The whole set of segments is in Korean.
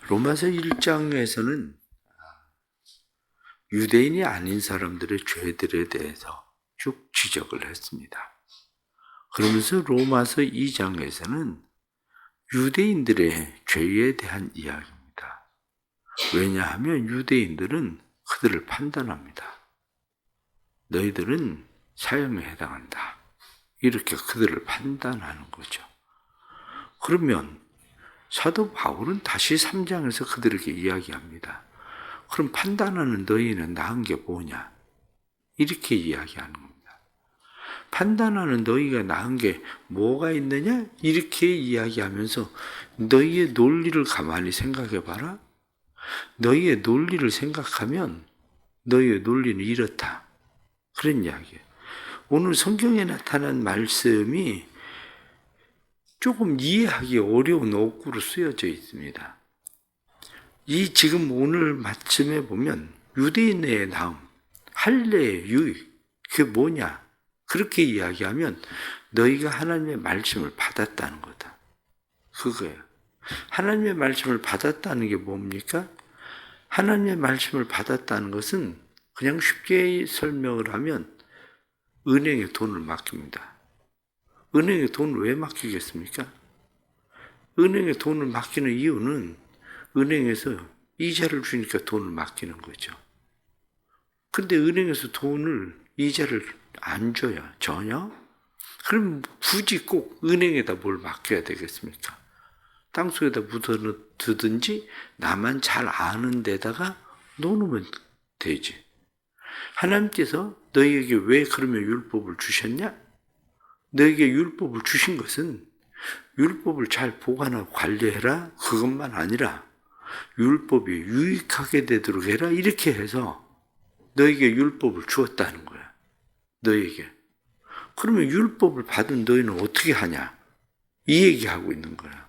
로마서 1장에서는 유대인이 아닌 사람들의 죄들에 대해서 쭉 지적을 했습니다. 그러면서 로마서 2장에서는 유대인들의 죄에 대한 이야기입니다. 왜냐하면 유대인들은 그들을 판단합니다. 너희들은 사형에 해당한다. 이렇게 그들을 판단하는 거죠. 그러면 사도 바울은 다시 3장에서 그들에게 이야기합니다. 그럼 판단하는 너희는 나은 게 뭐냐? 이렇게 이야기하는 겁니다. 판단하는 너희가 나은 게 뭐가 있느냐? 이렇게 이야기하면서 너희의 논리를 가만히 생각해 봐라. 너희의 논리를 생각하면 너희의 논리는 이렇다. 그런 이야기예요. 오늘 성경에 나타난 말씀이 조금 이해하기 어려운 어구로 쓰여져 있습니다. 이 지금 오늘 말씀에 보면 유대인의 나음, 할례의 유익, 그게 뭐냐? 그렇게 이야기하면 너희가 하나님의 말씀을 받았다는 거다. 그거예요. 하나님의 말씀을 받았다는 게 뭡니까? 하나님의 말씀을 받았다는 것은 그냥 쉽게 설명을 하면 은행에 돈을 맡깁니다. 은행에 돈을 왜 맡기겠습니까? 은행에 돈을 맡기는 이유는 은행에서 이자를 주니까 돈을 맡기는 거죠. 근데 은행에서 이자를 안 줘요. 전혀? 그럼 굳이 꼭 은행에다 뭘 맡겨야 되겠습니까? 땅속에다 묻어두든지 나만 잘 아는 데다가 놓으면 되지. 하나님께서 너희에게 왜 그러면 율법을 주셨냐? 너에게 율법을 주신 것은 율법을 잘 보관하고 관리해라. 그것만 아니라 율법이 유익하게 되도록 해라. 이렇게 해서 너에게 율법을 주었다는 거야. 너에게. 그러면 율법을 받은 너희는 어떻게 하냐? 이 얘기하고 있는 거야.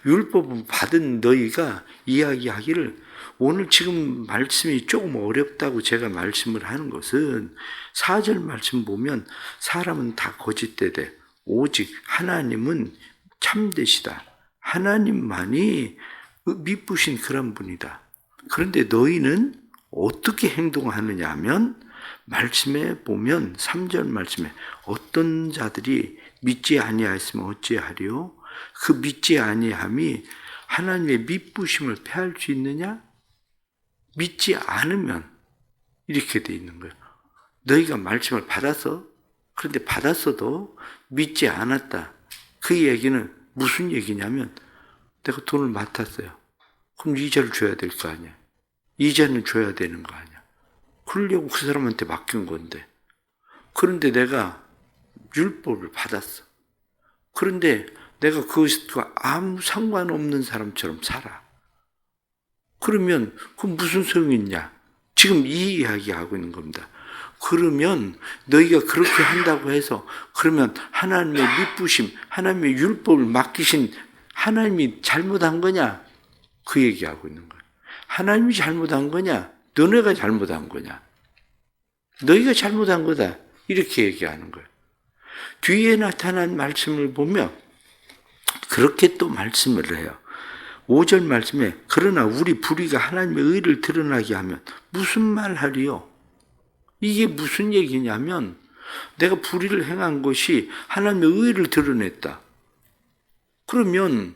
율법을 받은 너희가 이야기하기를 오늘 지금 말씀이 조금 어렵다고 제가 말씀을 하는 것은 4절 말씀 보면 사람은 다 거짓되되 오직 하나님은 참되시다. 하나님만이 미쁘신 그런 분이다. 그런데 너희는 어떻게 행동하느냐 하면 말씀에 보면 3절 말씀에 어떤 자들이 믿지 아니하였으면 어찌하리요? 그 믿지 아니함이 하나님의 미쁘심을 패할 수 있느냐? 믿지 않으면 이렇게 돼 있는 거예요. 너희가 말씀을 받았어? 그런데 받았어도 믿지 않았다. 그 얘기는 무슨 얘기냐면 내가 돈을 맡았어요. 그럼 이자를 줘야 될 거 아니야. 이자는 줘야 되는 거 아니야. 그러려고 그 사람한테 맡긴 건데. 그런데 내가 율법을 받았어. 그런데 내가 그것과 아무 상관없는 사람처럼 살아. 그러면 그 무슨 소용이 있냐? 지금 이 이야기하고 있는 겁니다. 그러면 너희가 그렇게 한다고 해서 그러면 하나님의 미쁘심, 하나님의 율법을 맡기신 하나님이 잘못한 거냐? 그 얘기하고 있는 거예요. 하나님이 잘못한 거냐? 너네가 잘못한 거냐? 너희가 잘못한 거다. 이렇게 얘기하는 거예요. 뒤에 나타난 말씀을 보면 그렇게 또 말씀을 해요. 5절 말씀에 그러나 우리 불의가 하나님의 의를 드러나게 하면 무슨 말 하리요? 이게 무슨 얘기냐면 내가 불의를 행한 것이 하나님의 의를 드러냈다. 그러면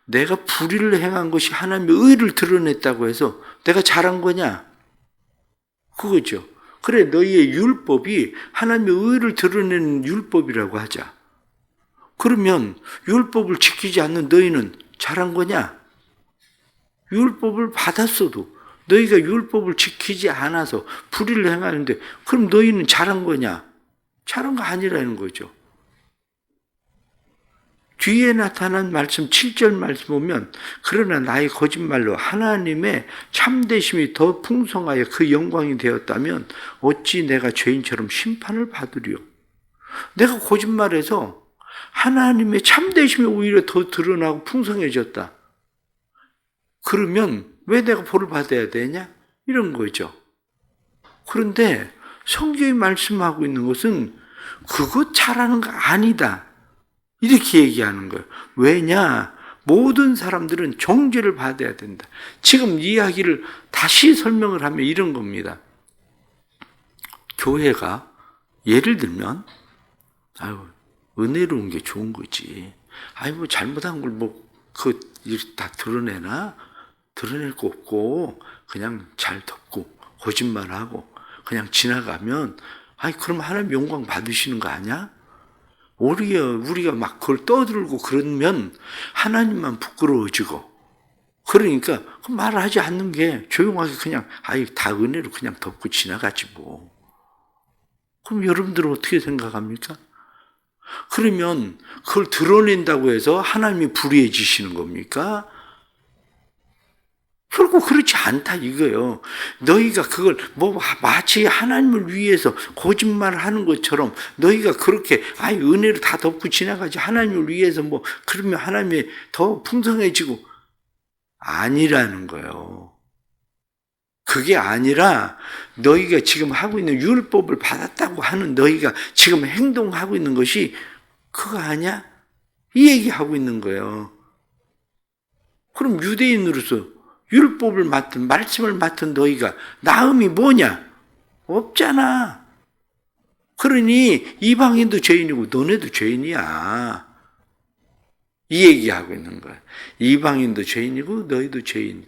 내가 불의를 행한 것이 하나님의 의를 드러냈다고 해서 내가 잘한 거냐? 그거죠. 그래 너희의 율법이 하나님의 의를 드러내는 율법이라고 하자. 그러면 율법을 지키지 않는 너희는 잘한 거냐? 율법을 받았어도 너희가 율법을 지키지 않아서 불의를 행하는데 그럼 너희는 잘한 거냐? 잘한 거 아니라는 거죠. 뒤에 나타난 말씀 7절 말씀 보면 그러나 나의 거짓말로 하나님의 참되심이 더 풍성하여 그 영광이 되었다면 어찌 내가 죄인처럼 심판을 받으리요? 내가 거짓말해서 하나님의 참되심이 오히려 더 드러나고 풍성해졌다. 그러면 왜 내가 벌을 받아야 되냐? 이런 거죠. 그런데 성경이 말씀하고 있는 것은 그것 잘하는 거 아니다. 이렇게 얘기하는 거예요. 왜냐? 모든 사람들은 정죄를 받아야 된다. 지금 이야기를 다시 설명을 하면 이런 겁니다. 교회가 예를 들면 은혜로운 게 좋은 거지. 뭐 잘못한 걸 다 드러내나? 드러낼 거 없고 그냥 잘 덮고 거짓말하고 그냥 지나가면 그럼 하나님 영광 받으시는 거 아니야? 우리가 막 그걸 떠들고 그러면 하나님만 부끄러워지고, 그러니까 그 말을 하지 않는 게 조용하게 그냥 다 은혜로 그냥 덮고 지나가지 뭐. 그럼 여러분들은 어떻게 생각합니까? 그러면 그걸 드러낸다고 해서 하나님이 불의해지시는 겁니까? 결국 그렇지 않다 이거예요. 너희가 그걸 마치 하나님을 위해서 거짓말을 하는 것처럼 너희가 그렇게 은혜로 다 덮고 지나가지 하나님을 위해서 그러면 하나님이 더 풍성해지고, 아니라는 거예요. 그게 아니라 너희가 지금 하고 있는 율법을 받았다고 하는 너희가 지금 행동하고 있는 것이 그거 아니야? 이 얘기하고 있는 거예요. 그럼 유대인으로서 율법을 맡은, 말씀을 맡은 너희가 나음이 뭐냐? 없잖아. 그러니 이방인도 죄인이고 너네도 죄인이야. 이 얘기하고 있는 거야. 이방인도 죄인이고 너희도 죄인.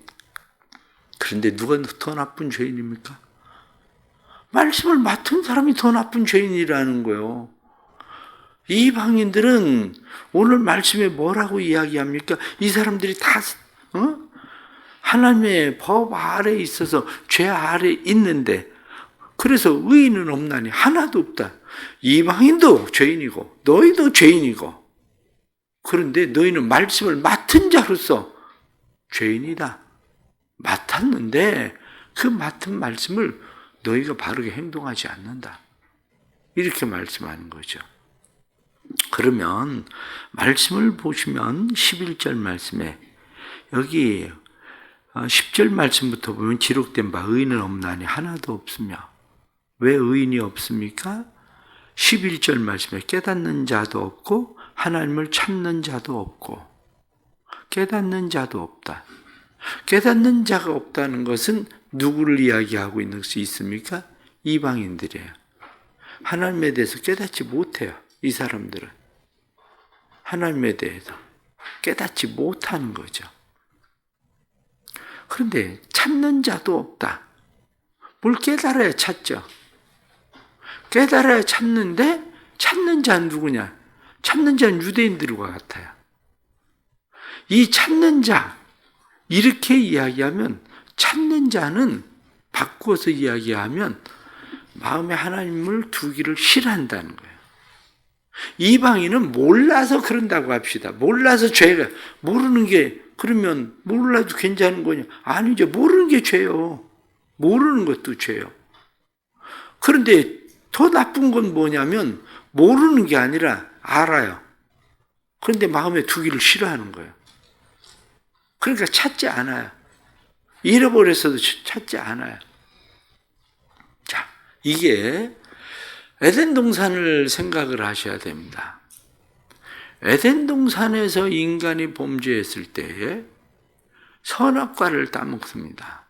그런데 누가 더 나쁜 죄인입니까? 말씀을 맡은 사람이 더 나쁜 죄인이라는 거예요. 이방인들은 오늘 말씀에 뭐라고 이야기합니까? 이 사람들이 다 하나님의 법 아래에 있어서 죄 아래에 있는데, 그래서 의인은 없나니 하나도 없다. 이방인도 죄인이고 너희도 죄인이고, 그런데 너희는 말씀을 맡은 자로서 죄인이다. 맡았는데 그 맡은 말씀을 너희가 바르게 행동하지 않는다. 이렇게 말씀하는 거죠. 그러면 말씀을 보시면 11절 말씀에 여기 10절 말씀부터 보면 기록된 바 의인은 없나니 하나도 없으며, 왜 의인이 없습니까? 11절 말씀에 깨닫는 자도 없고 하나님을 찾는 자도 없고, 깨닫는 자도 없다. 깨닫는 자가 없다는 것은 누구를 이야기하고 있는 것이 있습니까? 이방인들이에요. 하나님에 대해서 깨닫지 못해요. 이 사람들은 하나님에 대해서 깨닫지 못하는 거죠. 그런데 찾는 자도 없다. 뭘 깨달아야 찾죠. 깨달아야 찾는데 찾는 자는 누구냐? 찾는 자는 유대인들과 같아요. 이 찾는 자, 이렇게 이야기하면, 찾는 자는 바꾸어서 이야기하면 마음에 하나님을 두기를 싫어한다는 거예요. 이방인은 몰라서 그런다고 합시다. 몰라서 죄가, 모르는 게, 그러면 몰라도 괜찮은 거냐? 아니죠. 모르는 게 죄요. 모르는 것도 죄요. 그런데 더 나쁜 건 뭐냐면 모르는 게 아니라 알아요. 그런데 마음에 두기를 싫어하는 거예요. 그러니까 찾지 않아요. 잃어버렸어도 찾지 않아요. 자, 이게 에덴 동산을 생각을 하셔야 됩니다. 에덴 동산에서 인간이 범죄했을 때에 선악과를 따먹습니다.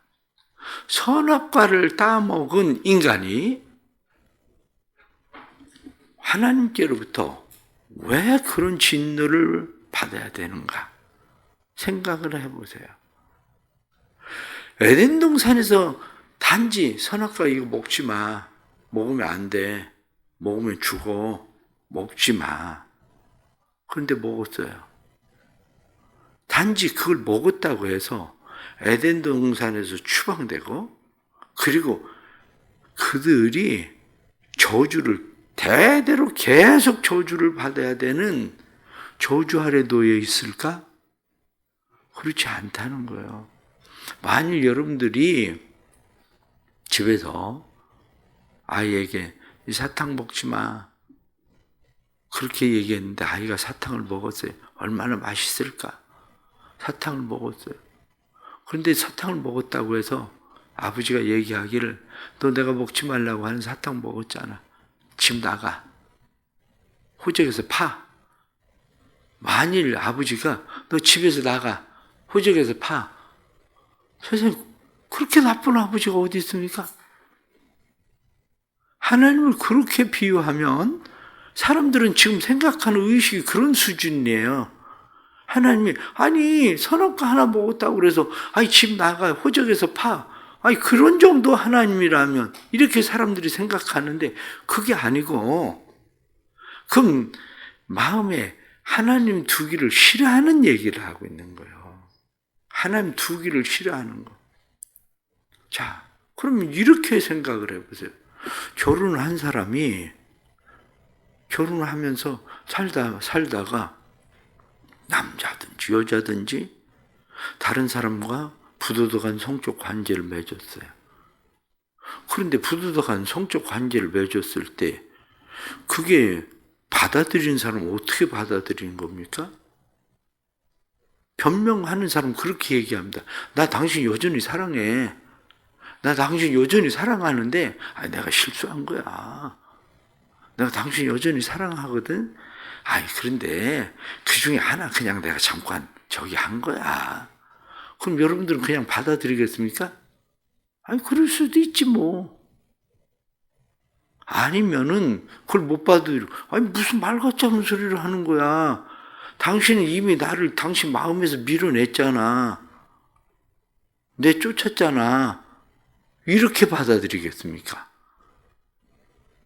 선악과를 따먹은 인간이 하나님께로부터 왜 그런 진노를 받아야 되는가 생각을 해보세요. 에덴 동산에서 단지 선악과 이거 먹지 마, 먹으면 안 돼, 먹으면 죽어, 먹지 마. 그런데 먹었어요. 단지 그걸 먹었다고 해서 에덴 동산에서 추방되고, 그리고 그들이 저주를 대대로 계속 저주를 받아야 되는 저주 아래 놓여 있을까? 그렇지 않다는 거예요. 만일 여러분들이 집에서 아이에게 이 사탕 먹지 마, 그렇게 얘기했는데 아이가 사탕을 먹었어요. 얼마나 맛있을까? 사탕을 먹었어요. 그런데 사탕을 먹었다고 해서 아버지가 얘기하기를, 너 내가 먹지 말라고 하는 사탕 먹었잖아. 집 나가. 호적에서 파. 만일 아버지가 너 집에서 나가, 호적에서 파. 선생님, 그렇게 나쁜 아버지가 어디 있습니까? 하나님을 그렇게 비유하면 사람들은 지금 생각하는 의식이 그런 수준이에요. 하나님이 아니 선악과 하나 먹었다고 그래서 아니 집 나가 호적에서 파. 아니 그런 정도 하나님이라면 이렇게 사람들이 생각하는데 그게 아니고 그럼 마음에 하나님 두기를 싫어하는 얘기를 하고 있는 거예요. 하나님 두기를 싫어하는 거. 자, 그러면 이렇게 생각을 해보세요. 결혼을 한 사람이 결혼을 하면서 살다가 남자든지 여자든지 다른 사람과 부도덕한 성적 관계를 맺었어요. 그런데 부도덕한 성적 관계를 맺었을 때 그게 받아들이는 사람은 어떻게 받아들이는 겁니까? 변명하는 사람은 그렇게 얘기합니다. 나 당신 여전히 사랑해. 나 당신 여전히 사랑하는데 내가 실수한 거야. 내가 당신 여전히 사랑하거든. 그런데 그 중에 하나 그냥 내가 잠깐 저기 한 거야. 그럼 여러분들은 그냥 받아들이겠습니까? 그럴 수도 있지 뭐. 아니면은 그걸 못 받아들이고 무슨 말 같지 않은 소리를 하는 거야. 당신은 이미 나를 당신 마음에서 밀어냈잖아. 내쫓았잖아. 이렇게 받아들이겠습니까?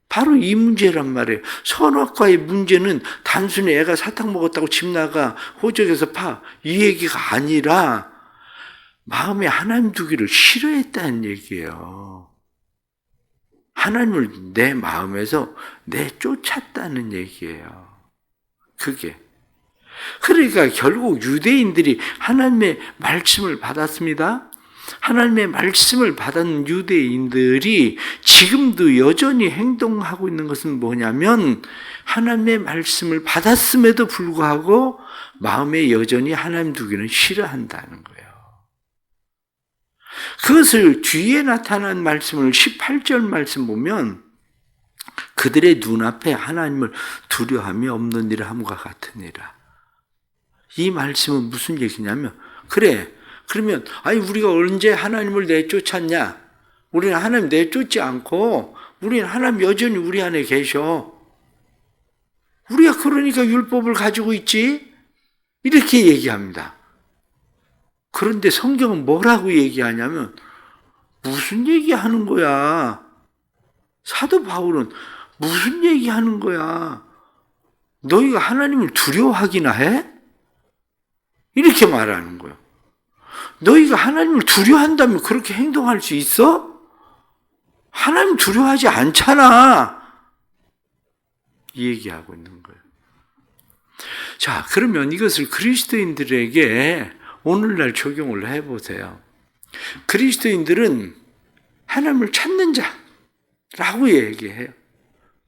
바로 이 문제란 말이에요. 선악과의 문제는 단순히 애가 사탕 먹었다고 집 나가 호적에서 파 이 얘기가 아니라 마음에 하나님 두기를 싫어했다는 얘기예요. 하나님을 내 마음에서 내쫓았다는 얘기예요. 그게. 그러니까 결국 유대인들이 하나님의 말씀을 받았습니다. 하나님의 말씀을 받은 유대인들이 지금도 여전히 행동하고 있는 것은 뭐냐면 하나님의 말씀을 받았음에도 불구하고 마음에 여전히 하나님 두기는 싫어한다는 거예요. 그것을 뒤에 나타난 말씀을 18절 말씀 보면 그들의 눈앞에 하나님을 두려움이 없는 일을 함과 같으니라. 이 말씀은 무슨 얘기냐면 그러면 우리가 언제 하나님을 내쫓았냐? 우리는 하나님 내쫓지 않고 우리는 하나님 여전히 우리 안에 계셔. 우리가 그러니까 율법을 가지고 있지? 이렇게 얘기합니다. 그런데 성경은 뭐라고 얘기하냐면 무슨 얘기하는 거야? 사도 바울은 무슨 얘기하는 거야? 너희가 하나님을 두려워하기나 해? 이렇게 말하는 거예요. 너희가 하나님을 두려워한다면 그렇게 행동할 수 있어? 하나님 두려워하지 않잖아. 이 얘기하고 있는 거예요. 자, 그러면 이것을 그리스도인들에게 오늘날 적용을 해보세요. 그리스도인들은 하나님을 찾는 자라고 얘기해요.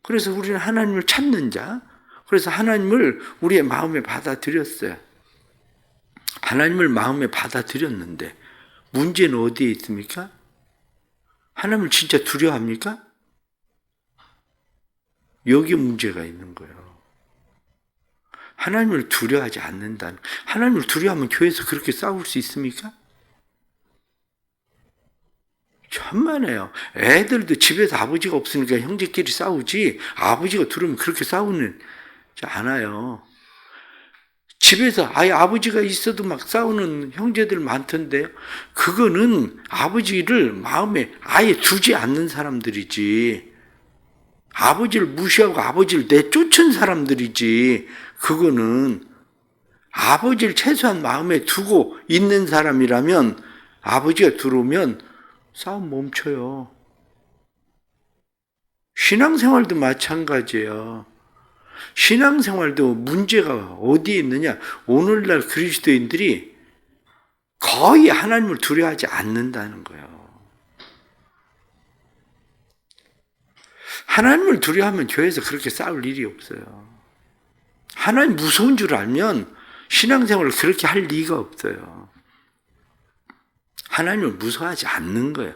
그래서 우리는 하나님을 찾는 자, 그래서 하나님을 우리의 마음에 받아들였어요. 하나님을 마음에 받아들였는데 문제는 어디에 있습니까? 하나님을 진짜 두려워합니까? 여기 문제가 있는 거예요. 하나님을 두려워하지 않는다는. 하나님을 두려워하면 교회에서 그렇게 싸울 수 있습니까? 천만에요. 애들도 집에서 아버지가 없으니까 형제끼리 싸우지 아버지가 두려우면 그렇게 싸우는 않아요. 집에서 아예 아버지가 있어도 막 싸우는 형제들 많던데 그거는 아버지를 마음에 아예 두지 않는 사람들이지, 아버지를 무시하고 아버지를 내쫓은 사람들이지, 그거는 아버지를 최소한 마음에 두고 있는 사람이라면 아버지가 들어오면 싸움 멈춰요. 신앙생활도 마찬가지예요. 신앙생활도 문제가 어디에 있느냐? 오늘날 그리스도인들이 거의 하나님을 두려워하지 않는다는 거예요. 하나님을 두려워하면 교회에서 그렇게 싸울 일이 없어요. 하나님 무서운 줄 알면 신앙생활을 그렇게 할 리가 없어요. 하나님을 무서워하지 않는 거예요.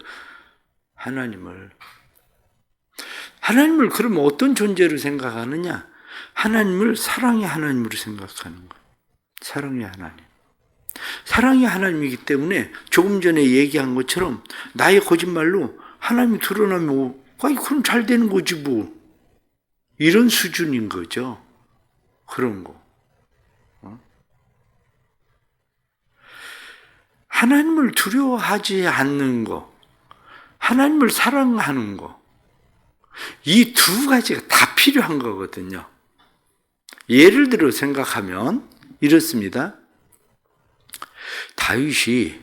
하나님을 그러면 어떤 존재로 생각하느냐? 하나님을 사랑의 하나님으로 생각하는 거예요. 사랑의 하나님. 사랑의 하나님이기 때문에 조금 전에 얘기한 것처럼 나의 거짓말로 하나님이 드러나면 그럼 잘 되는 거지 뭐. 이런 수준인 거죠. 그런 거. 하나님을 두려워하지 않는 거, 하나님을 사랑하는 거, 이 두 가지가 다 필요한 거거든요. 예를 들어 생각하면 이렇습니다. 다윗이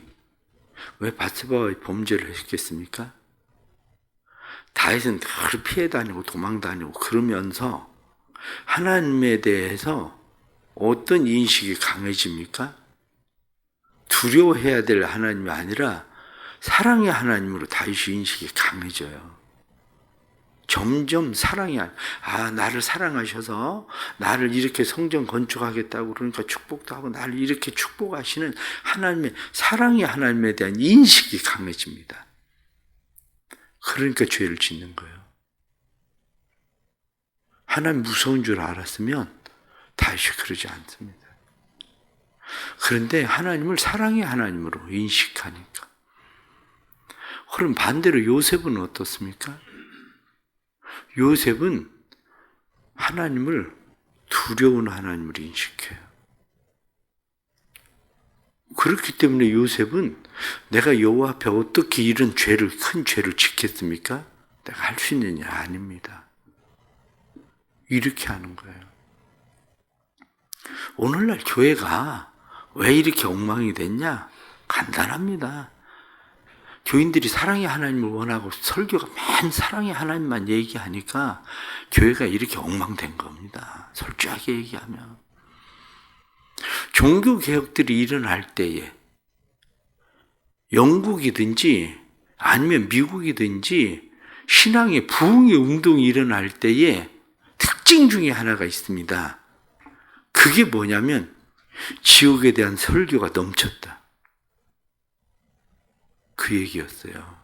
왜 바세바와의 범죄를 했겠습니까? 다윗은 늘 피해 다니고 도망 다니고 그러면서 하나님에 대해서 어떤 인식이 강해집니까? 두려워해야 될 하나님이 아니라 사랑의 하나님으로 다윗이 인식이 강해져요. 점점 사랑이 나를 사랑하셔서 나를 이렇게 성전 건축하겠다고 그러니까 축복도 하고 나를 이렇게 축복하시는 하나님의 사랑의 하나님에 대한 인식이 강해집니다. 그러니까 죄를 짓는 거예요. 하나님 무서운 줄 알았으면 다윗이 그러지 않습니다. 그런데 하나님을 사랑의 하나님으로 인식하니까. 그럼 반대로 요셉은 어떻습니까? 요셉은 하나님을 두려운 하나님으로 인식해요. 그렇기 때문에 요셉은 내가 여호와 앞에 어떻게 이런 큰 죄를 짓겠습니까? 내가 할 수 있는 일 아닙니다. 이렇게 하는 거예요. 오늘날 교회가 왜 이렇게 엉망이 됐냐? 간단합니다. 교인들이 사랑의 하나님을 원하고 설교가 맨 사랑의 하나님만 얘기하니까 교회가 이렇게 엉망된 겁니다. 솔직하게 얘기하면. 종교개혁들이 일어날 때에 영국이든지 아니면 미국이든지 신앙의 부흥의 운동이 일어날 때에 특징 중에 하나가 있습니다. 그게 뭐냐면 지옥에 대한 설교가 넘쳤다. 그 얘기였어요.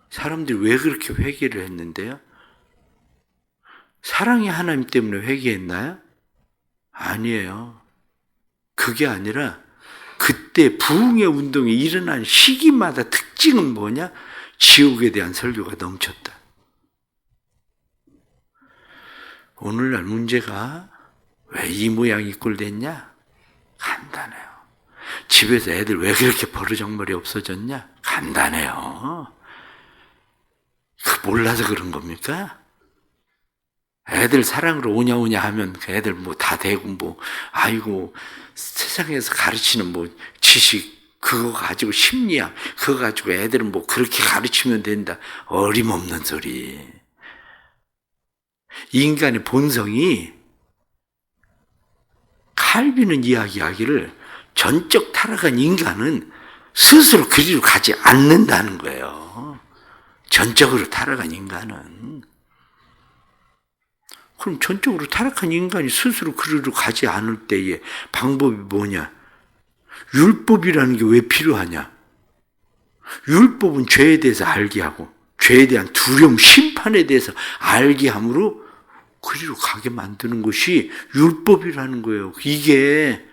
사람들이 왜 그렇게 회개를 했는데요? 사랑의 하나님 때문에 회개했나요? 아니에요. 그게 아니라 그때 부흥의 운동이 일어난 시기마다 특징은 뭐냐? 지옥에 대한 설교가 넘쳤다. 오늘날 문제가 왜 이 모양 이 꼴 됐냐? 간단해요. 집에서 애들 왜 그렇게 버르장머리 없어졌냐? 간단해요. 몰라서 그런 겁니까? 애들 사랑으로 오냐 오냐 하면 그 애들 뭐 다 되고 아이고 세상에서 가르치는 지식 그거 가지고 심리학 그거 가지고 애들은 그렇게 가르치면 된다. 어림없는 소리. 인간의 본성이 칼빈은 이야기하기를 전적 타락한 인간은 스스로 그리로 가지 않는다는 거예요. 전적으로 타락한 인간은. 그럼 전적으로 타락한 인간이 스스로 그리로 가지 않을 때의 방법이 뭐냐? 율법이라는 게 왜 필요하냐? 율법은 죄에 대해서 알게 하고 죄에 대한 두려움, 심판에 대해서 알게 함으로 그리로 가게 만드는 것이 율법이라는 거예요. 이게.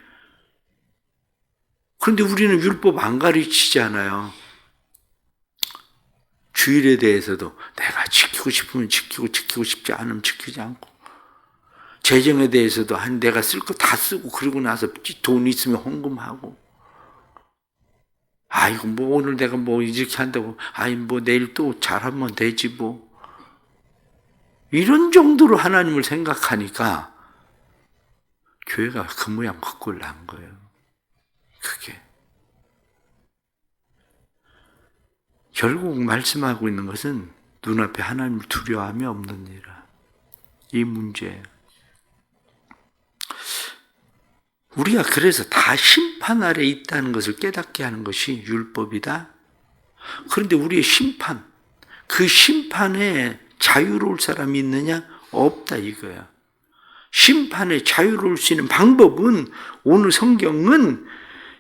그런데 우리는 율법 안 가르치잖아요. 주일에 대해서도 내가 지키고 싶으면 지키고 싶지 않으면 지키지 않고, 재정에 대해서도 내가 쓸 거 다 쓰고 그러고 나서 돈 있으면 헌금하고, 아이고 오늘 내가 이렇게 한다고 내일 또 잘하면 되지 이런 정도로 하나님을 생각하니까 교회가 그 모양 그 꼴 난 거예요. 그게 결국 말씀하고 있는 것은 눈앞에 하나님을 두려워함이 없는 일이라. 이 문제예요. 우리가 그래서 다 심판 아래 있다는 것을 깨닫게 하는 것이 율법이다. 그런데 우리의 심판, 그 심판에 자유로울 사람이 있느냐? 없다 이거야. 심판에 자유로울 수 있는 방법은 오늘 성경은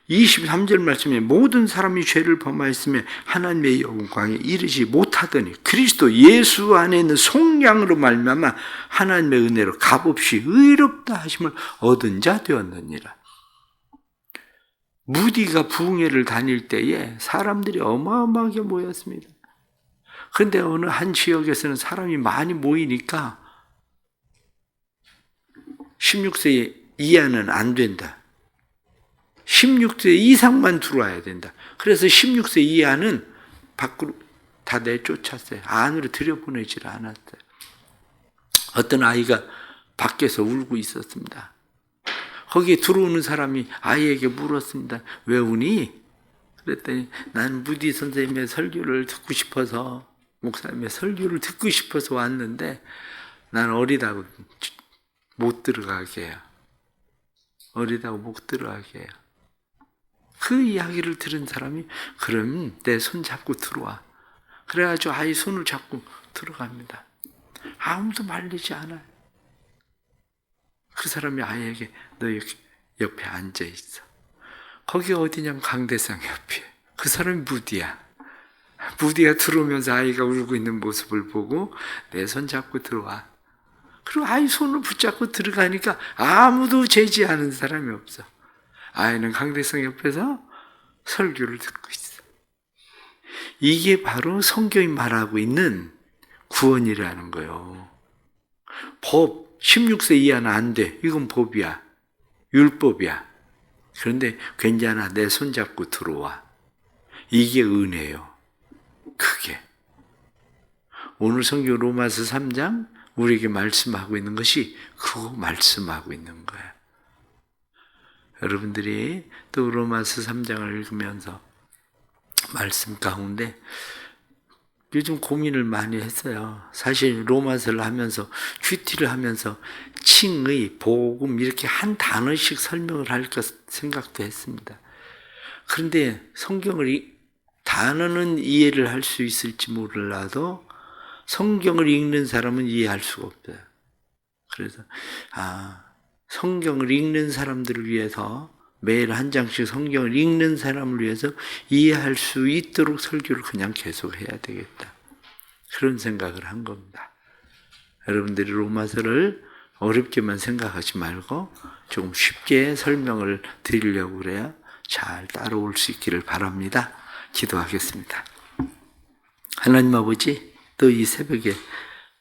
23절 말씀에 모든 사람이 죄를 범하였으며 하나님의 영광에 이르지 못하더니 그리스도 예수 안에 있는 속량으로 말미암아 하나님의 은혜로 값없이 의롭다 하심을 얻은 자 되었느니라. 무디가 부흥회를 다닐 때에 사람들이 어마어마하게 모였습니다. 그런데 어느 한 지역에서는 사람이 많이 모이니까 16세 이하는 안 된다. 16세 이상만 들어와야 된다. 그래서 16세 이하는 밖으로 다 내쫓았어요. 안으로 들여보내질 않았어요. 어떤 아이가 밖에서 울고 있었습니다. 거기에 들어오는 사람이 아이에게 물었습니다. 왜 우니? 그랬더니 난 무디 선생님의 설교를 듣고 싶어서, 목사님의 설교를 듣고 싶어서 왔는데 난 어리다고 못 들어가게 해요. 어리다고 못 들어가게 해요. 그 이야기를 들은 사람이 그럼 내 손 잡고 들어와. 그래가지고 아이 손을 잡고 들어갑니다. 아무도 말리지 않아요. 그 사람이 아이에게 너 옆에 앉아 있어. 거기 어디냐면 강대상 옆이에요. 그 사람이 무디야. 무디가 들어오면서 아이가 울고 있는 모습을 보고 내 손 잡고 들어와. 그리고 아이 손을 붙잡고 들어가니까 아무도 제지하는 사람이 없어. 아이는 강대상 옆에서 설교를 듣고 있어. 이게 바로 성경이 말하고 있는 구원이라는 거예요. 법, 16세 이하는 안 돼. 이건 법이야. 율법이야. 그런데 괜찮아. 내 손 잡고 들어와. 이게 은혜예요. 그게. 오늘 성경 로마서 3장 우리에게 말씀하고 있는 것이 그거 말씀하고 있는 거예요. 여러분들이 또 로마서 3장을 읽으면서 말씀 가운데 요즘 고민을 많이 했어요. 사실 로마서를 하면서 큐티를 하면서 칭의, 복음 이렇게 한 단어씩 설명을 할까 생각도 했습니다. 그런데 성경을 단어는 이해를 할 수 있을지 몰라도 성경을 읽는 사람은 이해할 수가 없어요. 그래서 성경을 읽는 사람들을 위해서 매일 한 장씩 성경을 읽는 사람을 위해서 이해할 수 있도록 설교를 그냥 계속 해야 되겠다. 그런 생각을 한 겁니다. 여러분들이 로마서를 어렵게만 생각하지 말고 조금 쉽게 설명을 드리려고 그래야 잘 따라올 수 있기를 바랍니다. 기도하겠습니다. 하나님 아버지, 또 이 새벽에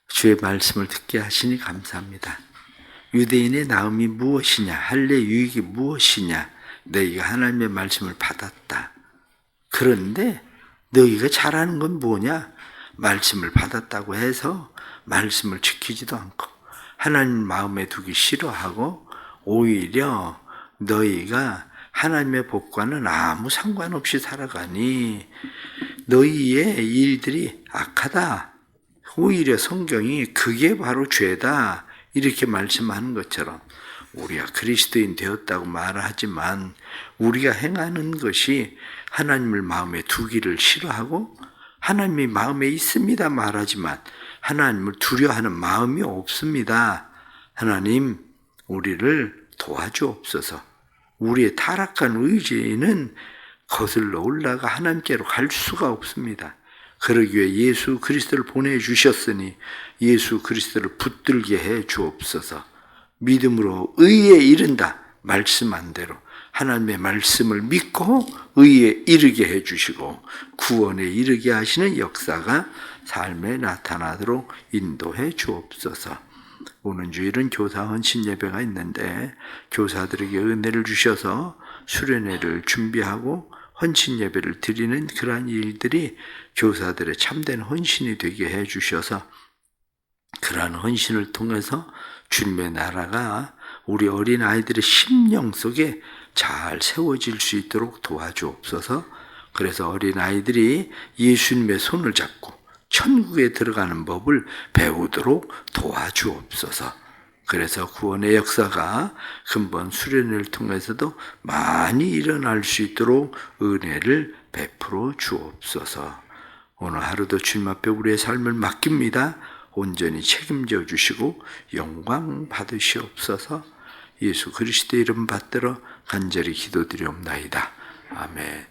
주의 말씀을 듣게 하시니 감사합니다. 유대인의 나음이 무엇이냐, 할례 유익이 무엇이냐, 너희가 하나님의 말씀을 받았다. 그런데 너희가 잘하는 건 뭐냐? 말씀을 받았다고 해서 말씀을 지키지도 않고 하나님 마음에 두기 싫어하고 오히려 너희가 하나님의 복과는 아무 상관없이 살아가니 너희의 일들이 악하다. 오히려 성경이 그게 바로 죄다. 이렇게 말씀하는 것처럼 우리가 그리스도인 되었다고 말하지만 우리가 행하는 것이 하나님을 마음에 두기를 싫어하고 하나님이 마음에 있습니다 말하지만 하나님을 두려워하는 마음이 없습니다. 하나님, 우리를 도와주옵소서. 우리의 타락한 의지는 거슬러 올라가 하나님께로 갈 수가 없습니다. 그러기 위해 예수 그리스도를 보내주셨으니 예수 그리스도를 붙들게 해 주옵소서. 믿음으로 의에 이른다. 말씀한 대로 하나님의 말씀을 믿고 의에 이르게 해 주시고 구원에 이르게 하시는 역사가 삶에 나타나도록 인도해 주옵소서. 오는 주일은 교사 헌신 예배가 있는데 교사들에게 은혜를 주셔서 수련회를 준비하고 헌신 예배를 드리는 그러한 일들이 교사들의 참된 헌신이 되게 해 주셔서 그러한 헌신을 통해서 주님의 나라가 우리 어린 아이들의 심령 속에 잘 세워질 수 있도록 도와주옵소서. 그래서 어린 아이들이 예수님의 손을 잡고 천국에 들어가는 법을 배우도록 도와주옵소서. 그래서 구원의 역사가 근본 수련을 통해서도 많이 일어날 수 있도록 은혜를 베풀어 주옵소서. 오늘 하루도 주님 앞에 우리의 삶을 맡깁니다. 온전히 책임져 주시고 영광 받으시옵소서. 예수 그리스도의 이름 받들어 간절히 기도드리옵나이다. 아멘.